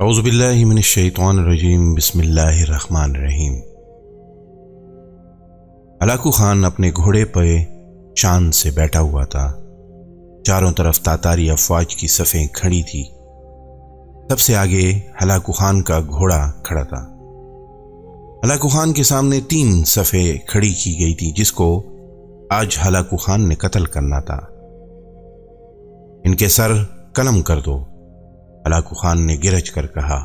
اعوذ باللہ من الشیطان الرجیم بسم اللہ الرحمن الرحیم۔ ہلاکو خان اپنے گھوڑے پہ شان سے بیٹھا ہوا تھا۔ چاروں طرف تاتاری افواج کی صفیں کھڑی تھی۔ سب سے آگے ہلاکو خان کا گھوڑا کھڑا تھا۔ ہلاکو خان کے سامنے 3 صفیں کھڑی کی گئی تھی جس کو آج ہلاکو خان نے قتل کرنا تھا۔ ان کے سر قلم کر دو، ہلاکو خان نے گرج کر کہا،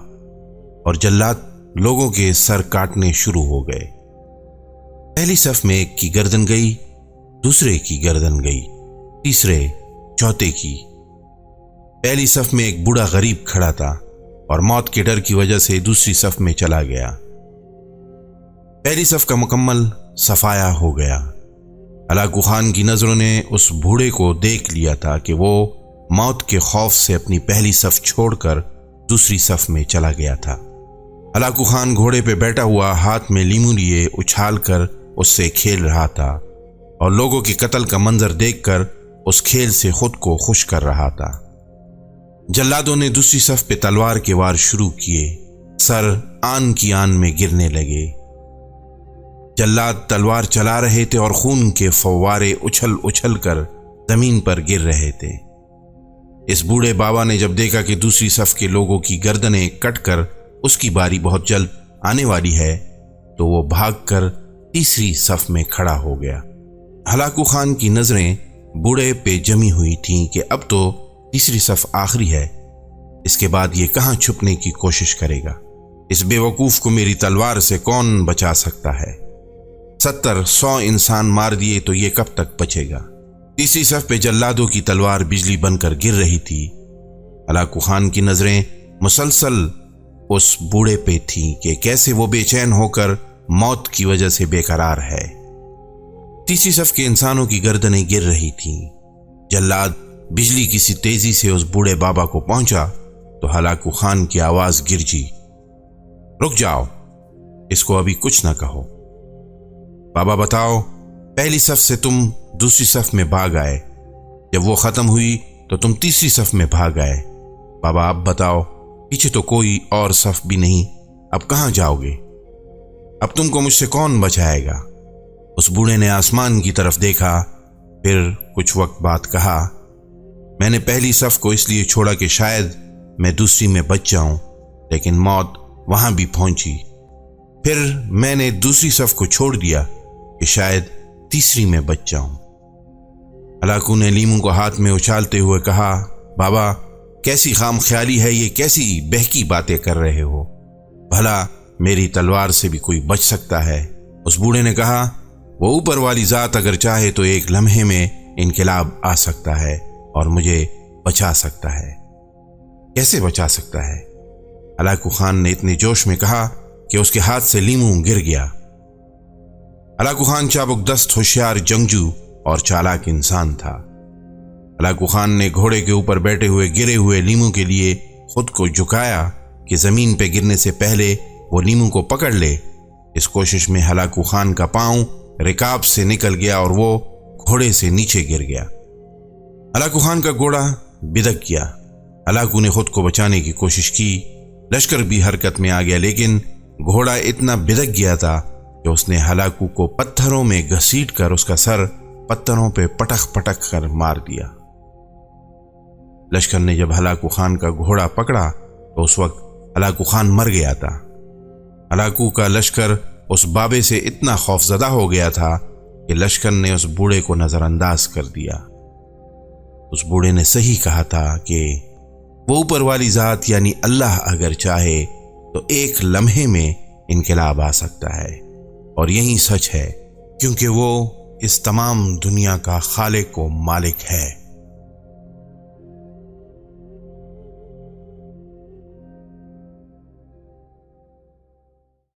اور جلاد لوگوں کے سر کاٹنے شروع ہو گئے۔ پہلی صف میں ایک کی گردن گئی، دوسرے کی گردن گئی، تیسرے چوتھے کی۔ پہلی صف میں ایک بوڑھا غریب کھڑا تھا اور موت کے ڈر کی وجہ سے دوسری صف میں چلا گیا۔ پہلی صف کا مکمل صفایا ہو گیا۔ ہلاکو خان کی نظروں نے اس بوڑھے کو دیکھ لیا تھا کہ وہ موت کے خوف سے اپنی پہلی صف چھوڑ کر دوسری صف میں چلا گیا تھا۔ ہلاکو خان گھوڑے پہ بیٹھا ہوا ہاتھ میں لیمو لیے اچھال کر اس سے کھیل رہا تھا اور لوگوں کے قتل کا منظر دیکھ کر اس کھیل سے خود کو خوش کر رہا تھا۔ جلادوں نے دوسری صف پہ تلوار کے وار شروع کیے، سر آن کی آن میں گرنے لگے۔ جلاد تلوار چلا رہے تھے اور خون کے فوارے اچھل اچھل کر زمین پر گر رہے تھے۔ اس بوڑھے بابا نے جب دیکھا کہ دوسری صف کے لوگوں کی گردنیں کٹ کر اس کی باری بہت جلد آنے والی ہے تو وہ بھاگ کر تیسری صف میں کھڑا ہو گیا۔ ہلاکو خان کی نظریں بوڑھے پہ جمی ہوئی تھیں کہ اب تو تیسری صف آخری ہے، اس کے بعد یہ کہاں چھپنے کی کوشش کرے گا؟ اس بے وقوف کو میری تلوار سے کون بچا سکتا ہے؟ 70-100 انسان مار دیے تو یہ کب تک بچے گا؟ تیسری صف پہ جلادوں کی تلوار بجلی بن کر گر رہی تھی۔ ہلاکو خان کی نظریں مسلسل اس بوڑھے پہ تھیں کہ کیسے وہ بے چین ہو کر موت کی وجہ سے بے قرار ہے۔ تیسری صف کے انسانوں کی گردنیں گر رہی تھیں۔ جلاد بجلی کی سی تیزی سے اس بوڑھے بابا کو پہنچا تو ہلاکو خان کی آواز گرجی، رک جاؤ، اس کو ابھی کچھ نہ کہو۔ بابا بتاؤ، پہلی صف سے تم دوسری صف میں بھاگ آئے، جب وہ ختم ہوئی تو تم تیسری صف میں بھاگ آئے۔ بابا اب بتاؤ، پیچھے تو کوئی اور صف بھی نہیں، اب کہاں جاؤ گے؟ اب تم کو مجھ سے کون بچائے گا؟ اس بوڑھے نے آسمان کی طرف دیکھا، پھر کچھ وقت بعد کہا، میں نے پہلی صف کو اس لیے چھوڑا کہ شاید میں دوسری میں بچ جاؤں، لیکن موت وہاں بھی پہنچی۔ پھر میں نے دوسری صف کو چھوڑ دیا کہ شاید تیسری میں بچ جاؤں۔ ہلاکو نے لیمو کو ہاتھ میں اچھالتے ہوئے کہا، بابا کیسی خام خیالی ہے یہ، کیسی بہکی باتیں کر رہے ہو؟ بھلا میری تلوار سے بھی کوئی بچ سکتا ہے؟ اس بوڑھے نے کہا، وہ اوپر والی ذات اگر چاہے تو ایک لمحے میں انقلاب آ سکتا ہے اور مجھے بچا سکتا ہے۔ کیسے بچا سکتا ہے؟ ہلاکو خان نے اتنے جوش میں کہا کہ اس کے ہاتھ سے لیمو گر گیا۔ ہلاکو خان چابک دست، ہوشیار جنگجو اور چالاک انسان تھا۔ ہلاکو خان نے گھوڑے کے اوپر بیٹھے ہوئے گرے ہوئے لیمو کے لیے خود کو جھکایا کہ زمین پہ گرنے سے پہلے وہ لیمو کو پکڑ لے۔ اس کوشش میں ہلاکو خان کا پاؤں رکاب سے نکل گیا اور وہ گھوڑے سے نیچے گر گیا۔ ہلاکو خان کا گھوڑا بدک گیا۔ ہلاکو نے خود کو بچانے کی کوشش کی، لشکر بھی حرکت میں آ گیا، لیکن گھوڑا اتنا بدک گیا تھا کہ اس نے ہلاکو کو پتھروں میں گھسیٹ کر اس کا سر پتھروں پہ پٹک پٹک کر مار دیا۔ لشکر نے جب ہلاکو خان کا گھوڑا پکڑا تو اس وقت ہلاکو خان مر گیا تھا۔ ہلاکو کا لشکر اس بابے سے اتنا خوفزدہ ہو گیا تھا کہ لشکر نے اس بوڑھے کو نظر انداز کر دیا۔ اس بوڑھے نے صحیح کہا تھا کہ وہ اوپر والی ذات یعنی اللہ اگر چاہے تو ایک لمحے میں انقلاب آ سکتا ہے، اور یہی سچ ہے کیونکہ وہ اس تمام دنیا کا خالق و مالک ہے۔